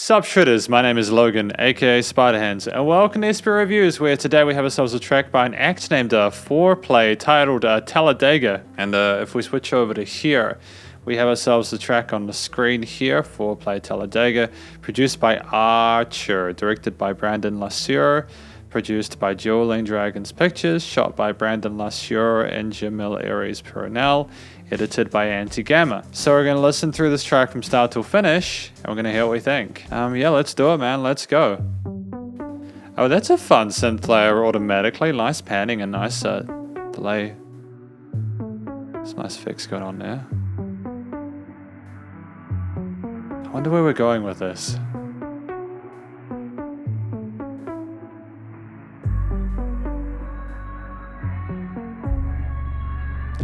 Sup Shredders, my name is Logan, aka Spiderhands, and welcome to SP Reviews, where today we have ourselves a track by an act named Fourpl4y titled TALLADEGA. And if we switch over to here, we have ourselves the track on the screen here, Fourpl4y TALLADEGA, produced by Archer, directed by Brandon Lassure, produced by Jolene Dragons Pictures, shot by Brandon Lassure and Jamil Aries Purnell, edited by Anti-Gamma. So we're going to listen through this track from start till finish, and we're going to hear what we think. Yeah, let's do it, man. Let's go. Oh, that's a fun synth layer automatically. Nice panning and nice delay. There's nice fix going on there. I wonder where we're going with this.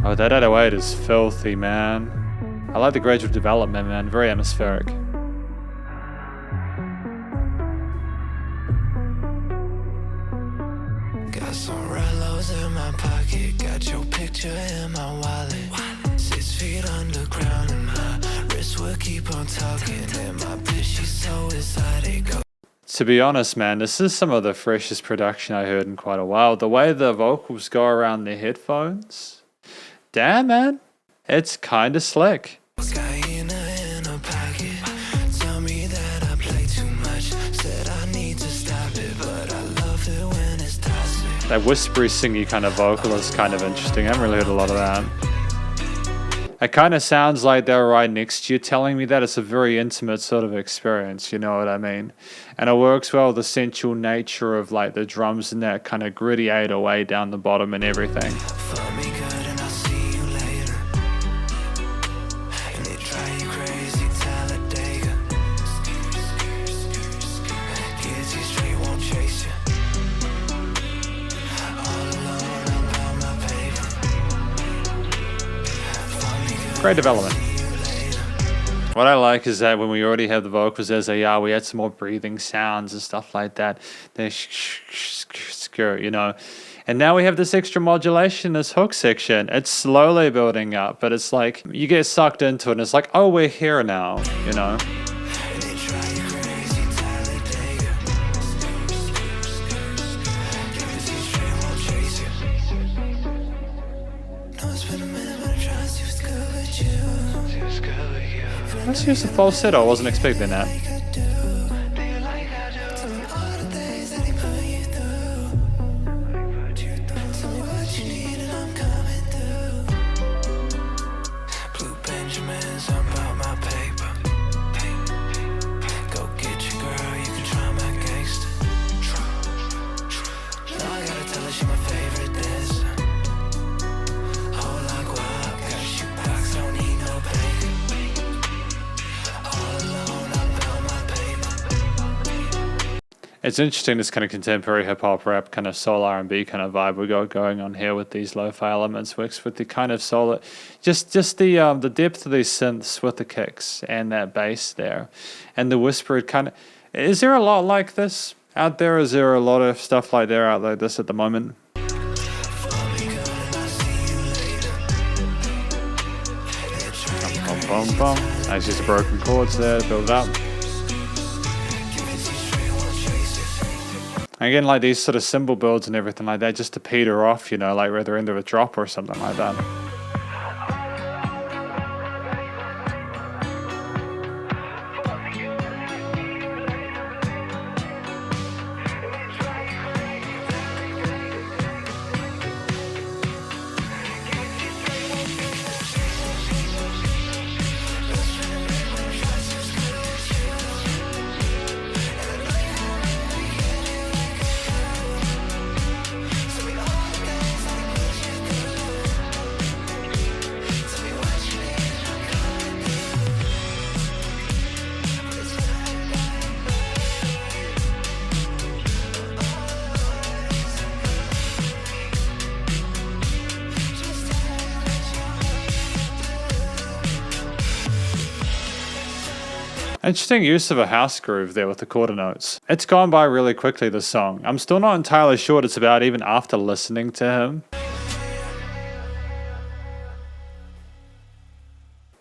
Oh, that 808 is filthy, man. I like the gradual development, man. Very atmospheric. Got some Rellos in my pocket, got your picture in my wallet. 6 feet underground and my wrist will keep on talking. And my bitch, she's so excited. To be honest, man, this is some of the freshest production I heard in quite a while. The way the vocals go around the headphones. Damn, man, it's kind of slick. That whispery, singy kind of vocal is kind of interesting. I haven't really heard a lot of that. It kind of sounds like they're right next to you telling me that. It's a very intimate sort of experience, you know what I mean? And it works well with the sensual nature of like the drums and that kind of gritty 808 down the bottom and everything. Great development. What I like is that when we already have the vocals as they are, we add some more breathing sounds and stuff like that. They're you know. And now we have this extra modulation, this hook section. It's slowly building up, but it's like you get sucked into it and it's like, oh, we're here now, you know. Let's use the falsetto. I wasn't expecting that. It's interesting, this kind of contemporary hip-hop rap, kind of soul R&B kind of vibe we got going on here with these lo-fi elements, works with the kind of soul, just the depth of these synths with the kicks and that bass there, and the whispered kind of. Is there a lot like this out there? Is there a lot of stuff like there out like this at the moment? Bum, bum, bum. Nice use of broken chords there to build it up. Again, like these sort of cymbal builds and everything like that, just to peter off, you know, like whether into a drop or something like that. Interesting use of a house groove there with the quarter notes. It's gone by really quickly, this song. I'm still not entirely sure what it's about even after listening to him.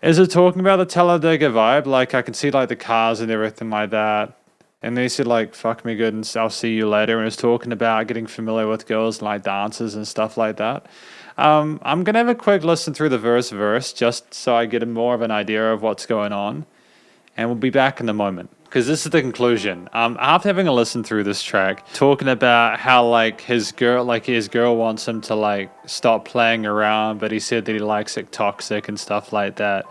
Is it talking about the Talladega vibe? Like, I can see, like, the cars and everything like that. And they said, like, fuck me good and I'll see you later. And it's talking about getting familiar with girls and, like, dances and stuff like that. I'm going to have a quick listen through the verse just so I get more of an idea of what's going on. And we'll be back in a moment. Because this is the conclusion. After having a listen through this track, talking about how like his girl wants him to like stop playing around, but he said that he likes it toxic and stuff like that.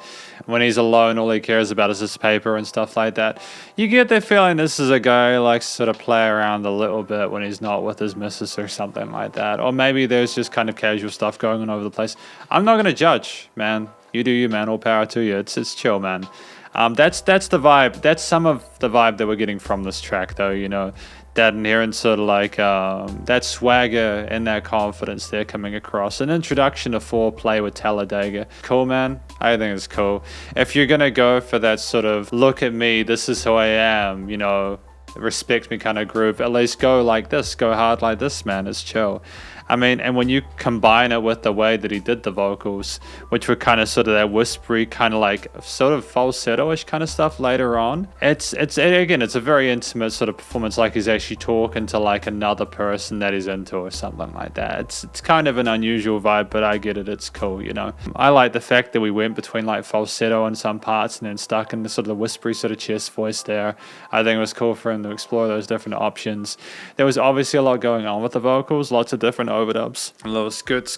When he's alone, all he cares about is his paper and stuff like that. You get the feeling this is a guy who likes to sort of play around a little bit when he's not with his missus or something like that. Or maybe there's just kind of casual stuff going on over the place. I'm not gonna judge, man. You do you, man. All power to you. It's chill, man. That's the vibe. That's some of the vibe that we're getting from this track, though. You know, that inherent sort of like that swagger and that confidence there coming across. An introduction to Fourpl4y with Talladega. Cool, man. I think it's cool. If you're gonna go for that sort of look at me, this is who I am, you know, respect me kind of groove, at least go like this, go hard like this, man. It's chill. I mean, and when you combine it with the way that he did the vocals, which were kind of sort of that whispery, kind of like sort of falsetto-ish kind of stuff later on, it's a very intimate sort of performance, like he's actually talking to like another person that he's into or something like that. It's kind of an unusual vibe, but I get it. It's cool, you know. I like the fact that we went between like falsetto in some parts and then stuck in the sort of the whispery sort of chest voice there. I think it was cool for him to explore those different options. There was obviously a lot going on with the vocals, lots of different overdubs, a little scoot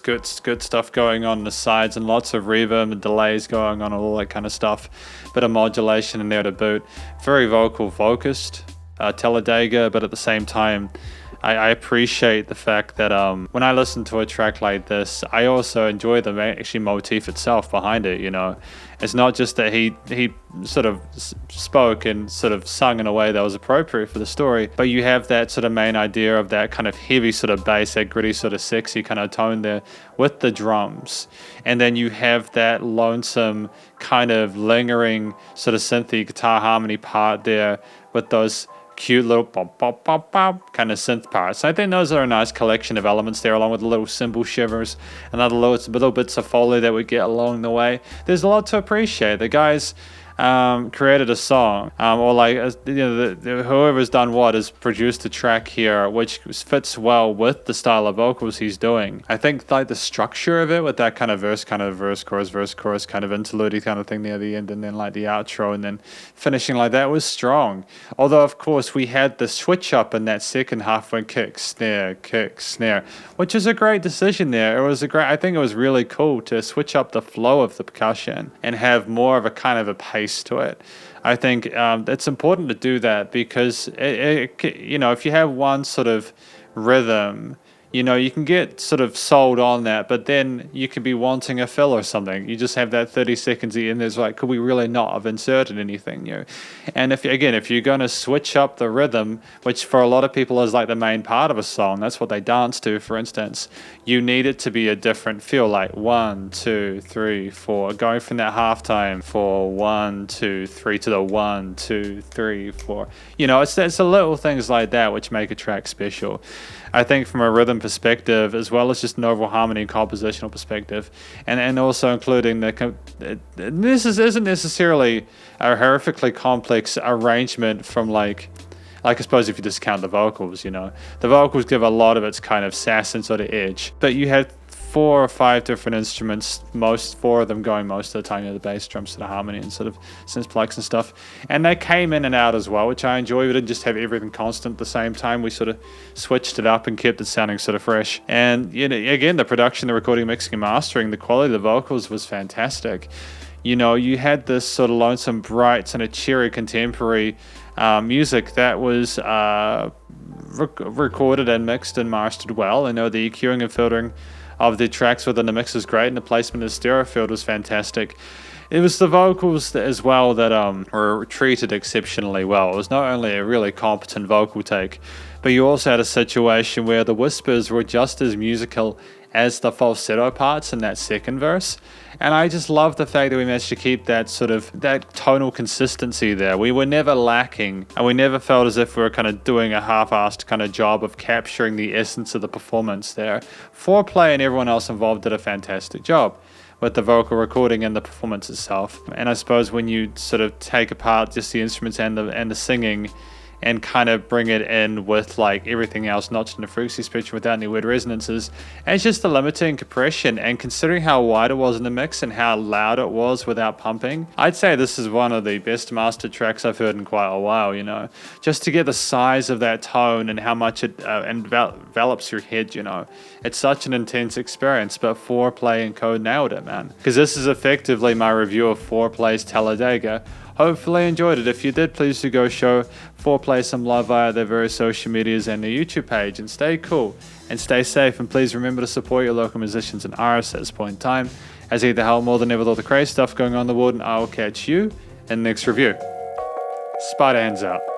stuff going on the sides, and lots of reverb and delays going on, all that kind of stuff. Bit of modulation in there to boot. Very vocal focused, Talladega, but at the same time, I appreciate the fact that when I listen to a track like this, I also enjoy the actually motif itself behind it, you know. It's not just that he sort of spoke and sort of sung in a way that was appropriate for the story, but you have that sort of main idea of that kind of heavy sort of bass, that gritty sort of sexy kind of tone there with the drums. And then you have that lonesome kind of lingering sort of synthy guitar harmony part there with those cute little pop pop pop pop kind of synth parts. I think those are a nice collection of elements there, along with the little cymbal shivers and other little bits of foley that we get along the way. There's a lot to appreciate. The guys created a song, or like you know, whoever's done what has produced a track here, which fits well with the style of vocals he's doing. I think like the structure of it with that kind of verse kind of verse chorus kind of interlude kind of thing near the end, and then like the outro and then finishing like that was strong. Although of course we had the switch up in that second half when kick snare, which is a great decision there. I think it was really cool to switch up the flow of the percussion and have more of a kind of a pace to it. I think it's important to do that because you know, if you have one sort of rhythm, you know, you can get sort of sold on that, but then you could be wanting a fill or something. You just have that 30 seconds and there's like, could we really not have inserted anything new? And if you're going to switch up the rhythm, which for a lot of people is like the main part of a song, that's what they dance to, for instance, you need it to be a different feel, like 1, 2, 3, 4, going from that halftime for 1, 2, 3 to the 1, 2, 3, 4. You know, it's the little things like that which make a track special. I think from a rhythm perspective, as well as just an overall harmony and compositional perspective, and also including isn't necessarily a horrifically complex arrangement from like I suppose if you discount the vocals, you know, the vocals give a lot of its kind of sass and sort of edge, but you had 4 or 5 different instruments, 4 of them going most of the time, you know, the bass, drums, sort of harmony and sort of synth plugs and stuff, and they came in and out as well, which I enjoy. We didn't just have everything constant at the same time. We sort of switched it up and kept it sounding sort of fresh. And you know, again, the production, the recording, mixing and mastering, the quality of the vocals was fantastic. You know, you had this sort of lonesome, bright, sort of cheery contemporary music that was recorded and mixed and mastered well. I know the EQing and filtering of the tracks within the mix is great, and the placement of the stereo field was fantastic. It was the vocals as well that were treated exceptionally well. It was not only a really competent vocal take, but you also had a situation where the whispers were just as musical as the falsetto parts in that second verse. And I just love the fact that we managed to keep that sort of that tonal consistency there. We were never lacking, and we never felt as if we were kind of doing a half-assed kind of job of capturing the essence of the performance there. Fourpl4y and everyone else involved did a fantastic job. with the vocal recording and the performance itself. And I suppose when you sort of take apart just the instruments and the singing and kind of bring it in with like everything else notched in the frequency spectrum without any weird resonances, and it's just the limiting compression, and considering how wide it was in the mix and how loud it was without pumping, I'd say this is one of the best mastered tracks I've heard in quite a while, you know, just to get the size of that tone and how much it envelops your head, you know. It's such an intense experience, but Fourpl4y and Code nailed it, man, because this is effectively my review of Fourpl4y's Talladega. Hopefully you enjoyed it. If you did, please do go show Fourpl4y some love via their various social medias and their YouTube page. And stay cool and stay safe. And please remember to support your local musicians and artists at this point in time, as they help more than ever with all the crazy stuff going on in the world. And I will catch you in the next review. Spiderhands out.